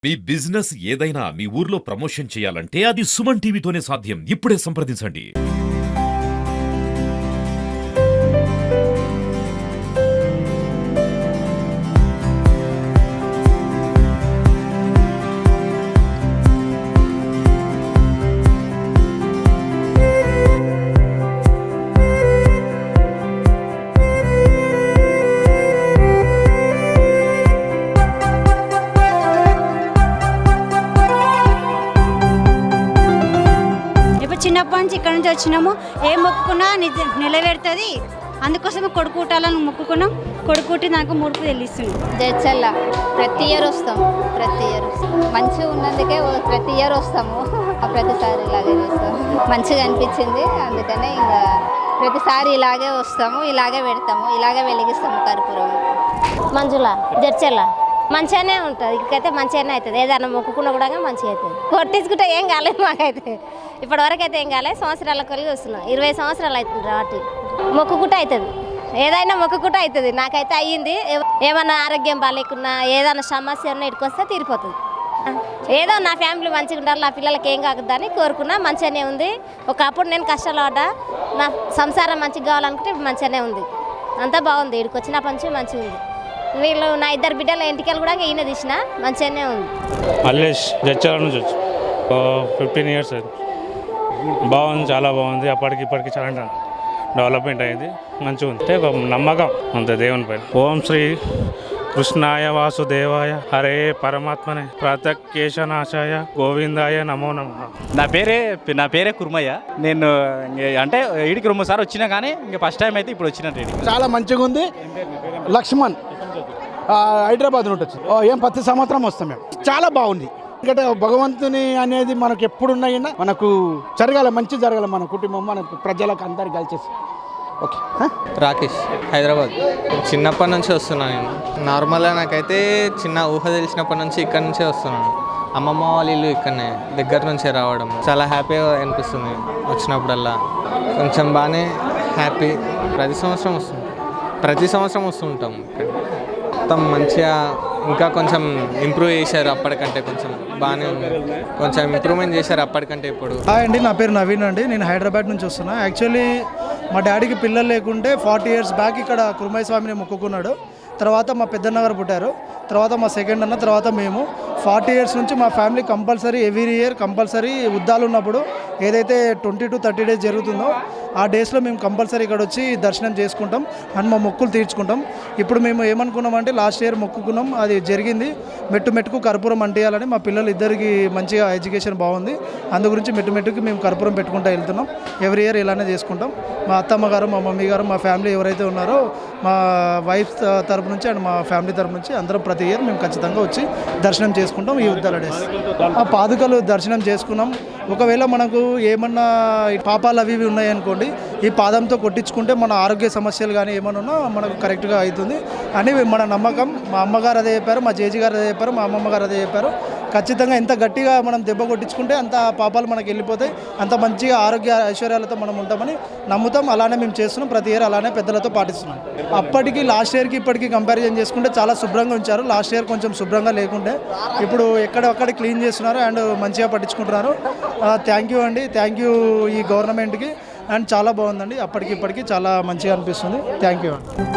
మీ business ఏదైనా మీ ఊర్లో promotion చేయాలంటే అది సుమన్ టీవీతోనే సాధ్యం. ఇప్పుడే సంప్రదించండి. చిన్నప్పటి నుంచి ఇక్కడ నుంచి వచ్చినాము. ఏం మొక్కుకున్నా నిలబెడుతుంది. అందుకోసమే కొడుకుటాలను మొక్కుకున్నాం. కొడుకుటి నాకు ముడుపు చెల్లిస్తున్నాం. జడ్చల్ల ప్రతి ఇయర్ వస్తాం. మంచిగా ఉన్నందుకే ప్రతి ఇయర్ వస్తాము. ప్రతిసారి ఇలాగే చేస్తాము. మంచిగా అనిపించింది, అందుకనే ఇంకా ప్రతిసారి ఇలాగే వస్తాము, ఇలాగే పెడతాము, ఇలాగే వెలిగిస్తాము కర్పూరం. మంజుల జడ్చల్ల మంచిగానే ఉంటుంది. ఇక్కడైతే మంచిగానే అవుతుంది. ఏదైనా మొక్కుకున్నా కూడా మంచిగా అవుతుంది. కొట్టించుకుంటే ఏం కాలేదు మాకైతే. ఇప్పటివరకు అయితే ఏం కాలేదు. సంవత్సరాల కొలిగి వస్తున్నాం. 20 సంవత్సరాలు అవుతుంది కాబట్టి మొక్కుకుంటే అవుతుంది. ఏదైనా మొక్కుకుంటే అవుతుంది. నాకైతే అయ్యింది. ఏమన్నా ఆరోగ్యం బాగాలేకున్నా ఏదైనా సమస్య ఉన్నా ఇటుకు వస్తే తీరిపోతుంది. ఏదో నా ఫ్యామిలీ మంచిగా ఉండాలి, నా పిల్లలకి ఏం కాకూడదని కోరుకున్నా. మంచిగానే ఉంది. ఒకప్పుడు నేను కష్టాలు పడ్డా, నా సంసారం మంచిగా కావాలనుకుంటే ఇప్పుడు మంచిగానే ఉంది. అంతా బాగుంది. ఇక్కడికి వచ్చినప్పటి నుంచి మంచిగా ఉంది. వీళ్ళు నా 2 బిడ్డల ఇంటికి కూడా ఈయన తీసిన మంచిగానే ఉంది. మల్లేష్ జడ్చల నుంచి వచ్చి 15 ఇయర్స్ బాగుంది, చాలా బాగుంది. అప్పటికి ఇప్పటికి చాలా డెవలప్మెంట్ అయింది, మంచిగా ఉంది. అంటే నమ్మకం అంతే దేవుని పైన. ఓం శ్రీ కృష్ణాయ వాసుదేవాయ హరే పరమాత్మనే ప్రత్యక్షనాశాయ గోవిందాయ నమో నమః. నా పేరే కుర్మయ్య. నేను అంటే ఈడికి 2 సార్లు వచ్చినా కానీ ఇంకా ఫస్ట్ టైం అయితే ఇప్పుడు వచ్చిన. చాలా మంచిగా ఉంది. లక్ష్మణ్ హైదరాబాద్ నుండి వచ్చి ఏం ప్రతి సంవత్సరం వస్తాం మేము. చాలా బాగుంది. ఎందుకంటే భగవంతుని అనేది మనకు ఎప్పుడున్నాయినా మనకు జరగాల, మంచి జరగాల, మన కుటుంబం, మన ప్రజలకు అందరికి కలిసేసి. ఓకే. రాకేష్, హైదరాబాద్. చిన్నప్పటి నుంచి వస్తున్నాను నేను. నార్మల్గా నాకైతే చిన్న ఊహ తెలిసినప్పటి నుంచి ఇక్కడ నుంచే వస్తున్నాను. అమ్మమ్మ వాళ్ళ ఇల్లు ఇక్కడనే, దగ్గర నుంచే రావడం చాలా హ్యాపీగా అనిపిస్తుంది. వచ్చినప్పుడల్లా కొంచెం బాగానే హ్యాపీ. ప్రతి సంవత్సరం వస్తుంటాం. మొత్తం మంచిగా ఇంకా కొంచెం ఇంప్రూవ్ చేశారు. అప్పటికంటే కొంచెం బాగానే ఉంది. కొంచెం ఇంప్రూవ్మెంట్ చేశారు అప్పటికంటే ఇప్పుడు. హాయ్ అండి, నా పేరు నవీన్ అండి. నేను హైదరాబాద్ నుంచి వస్తున్నా. యాక్చువల్లీ మా డాడీకి పిల్లలు లేకుంటే 40 ఇయర్స్ బ్యాక్ ఇక్కడ కురుమయ్య స్వామిని మొక్కుకున్నాడు. తర్వాత మా పెద్దన్నగారు పుట్టారు, తర్వాత మా సెకండ్ అన్న, తర్వాత మేము 40 ఇయర్స్ నుంచి మా family compulsory every year compulsory ఉద్దాలు ఉన్నప్పుడు ఏదైతే 20 to 30 డేస్ జరుగుతుందో ఆ డేస్లో మేము కంపల్సరీ ఇక్కడ వచ్చి దర్శనం చేసుకుంటాం అండ్ మా మొక్కులు తీర్చుకుంటాం. ఇప్పుడు మేము ఏమనుకున్నామంటే లాస్ట్ ఇయర్ మొక్కుకున్నాం, అది జరిగింది. మెట్టుకు కర్పూరం అంటేయాలని మా పిల్లలు ఇద్దరికి మంచిగా ఎడ్యుకేషన్ బాగుంది. అందు గురించి మెట్టుకి మేము కర్పూరం పెట్టుకుంటూ వెళ్తున్నాం. ఎవ్రీ ఇయర్ ఇలానే చేసుకుంటాం. మా అత్తమ్మ గారు, మా మమ్మీ గారు, మా ఫ్యామిలీ ఎవరైతే ఉన్నారో మా వైఫ్ తరపు నుంచి అండ్ మా ఫ్యామిలీ తరపు నుంచి అందరం ప్రతి ఇయర్ మేము ఖచ్చితంగా వచ్చి దర్శనం చేసుకుంటాం. ఈ ఉద్దాల డేస్ ఆ పాదుకలు దర్శనం చేసుకున్నాం. ఒకవేళ మనకు ఏమన్నా పాపాలు అవి ఇవి ఉన్నాయనుకోండి, ఈ పాదంతో కొట్టించుకుంటే మన ఆరోగ్య సమస్యలు కానీ ఏమన్నా ఉన్నా మనకు కరెక్ట్గా అవుతుంది అని మన నమ్మకం. మా అమ్మగారు అదే చెప్పారు, మా జేజీ గారు అదే చెప్పారు, మా అమ్మమ్మ గారు అదే చెప్పారు. ఖచ్చితంగా ఎంత గట్టిగా మనం దెబ్బ కొట్టించుకుంటే అంత పాపాలు మనకు వెళ్ళిపోతాయి, అంత మంచిగా ఆరోగ్య ఐశ్వర్యాలతో మనం ఉంటామని నమ్ముతాం. అలానే మేము చేస్తున్నాం. ప్రతి ఇయర్ అలానే పెద్దలతో పాటిస్తున్నాం. అప్పటికి లాస్ట్ ఇయర్కి ఇప్పటికి కంపారిజన్ చేసుకుంటే చాలా శుభ్రంగా ఉంచారు. లాస్ట్ ఇయర్ కొంచెం శుభ్రంగా లేకుంటే ఇప్పుడు ఎక్కడొక్కడ క్లీన్ చేస్తున్నారు అండ్ మంచిగా పట్టించుకుంటున్నారు. థ్యాంక్ యూ అండి, థ్యాంక్ యూ ఈ గవర్నమెంట్కి. అండ్ చాలా బాగుందండి. అప్పటికి ఇప్పటికి చాలా మంచిగా అనిపిస్తుంది. థ్యాంక్ యూ అండి.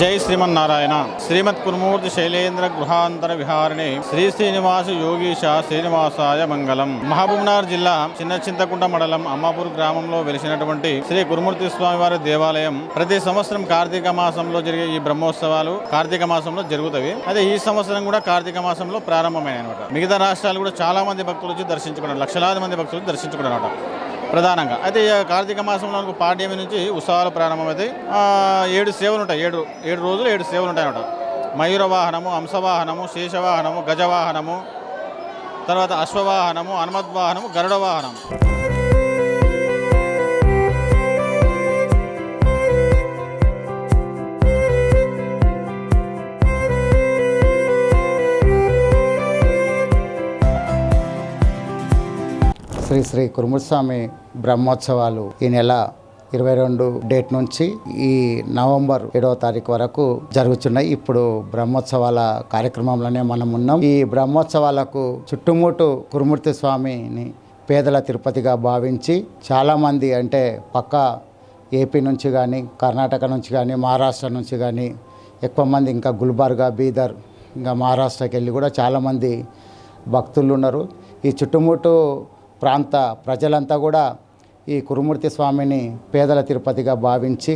జై శ్రీమన్నారాయణ. శ్రీమత్ కురుమూర్తి శైలేంద్ర గృహాంతర విహారిణి శ్రీ శ్రీనివాస యోగీశ శ్రీనివాసాయ మంగళం. మహబూబ్నగర్ జిల్లా చిన్న చింతకుంట మండలం అమ్మాపూర్ గ్రామంలో వెలిసినటువంటి శ్రీ కురుమూర్తి స్వామివారి దేవాలయం ప్రతి సంవత్సరం కార్తీక మాసంలో జరిగే ఈ బ్రహ్మోత్సవాలు కార్తీక మాసంలో జరుగుతాయి. అదే ఈ సంవత్సరం కూడా కార్తీక మాసంలో ప్రారంభమైనాయి అనమాట. మిగతా రాష్ట్రాలు కూడా చాలా మంది భక్తులు వచ్చి దర్శించుకున్నారు, లక్షలాది మంది భక్తులు దర్శించుకున్నారు అనమాట ప్రధానంగా. అయితే కార్తీక మాసంలో పాడ్యమి నుంచి ఉత్సవాలు ప్రారంభమవుతాయి. 7 సేవలు ఉంటాయి. 7 రోజులు 7 సేవలు ఉంటాయి అన్నమాట. మయూర వాహనము, హంసవాహనము, శేషవాహనము, గజవాహనము, తర్వాత అశ్వవాహనము, హనుమద్వాహనము, గరుడ వాహనం. శ్రీ శ్రీ కురుమూర్తి బ్రహ్మోత్సవాలు ఈ నెల 22 డేట్ నుంచి ఈ నవంబర్ 7వ తారీఖు వరకు జరుగుతున్నాయి. ఇప్పుడు బ్రహ్మోత్సవాల కార్యక్రమంలోనే మనం ఉన్నాం. ఈ బ్రహ్మోత్సవాలకు చుట్టుముట్టు కురుమూర్తి స్వామిని పేదల తిరుపతిగా భావించి చాలామంది అంటే పక్క ఏపీ నుంచి కానీ, కర్ణాటక నుంచి కానీ, మహారాష్ట్ర నుంచి కానీ ఎక్కువ మంది, ఇంకా గుల్బర్గా, బీదర్, ఇంకా మహారాష్ట్రకి వెళ్ళి కూడా చాలామంది భక్తులు ఉన్నారు. ఈ చుట్టుముట్టు ప్రాంత ప్రజలంతా కూడా ఈ కురుమూర్తి స్వామిని పేదల తిరుపతిగా భావించి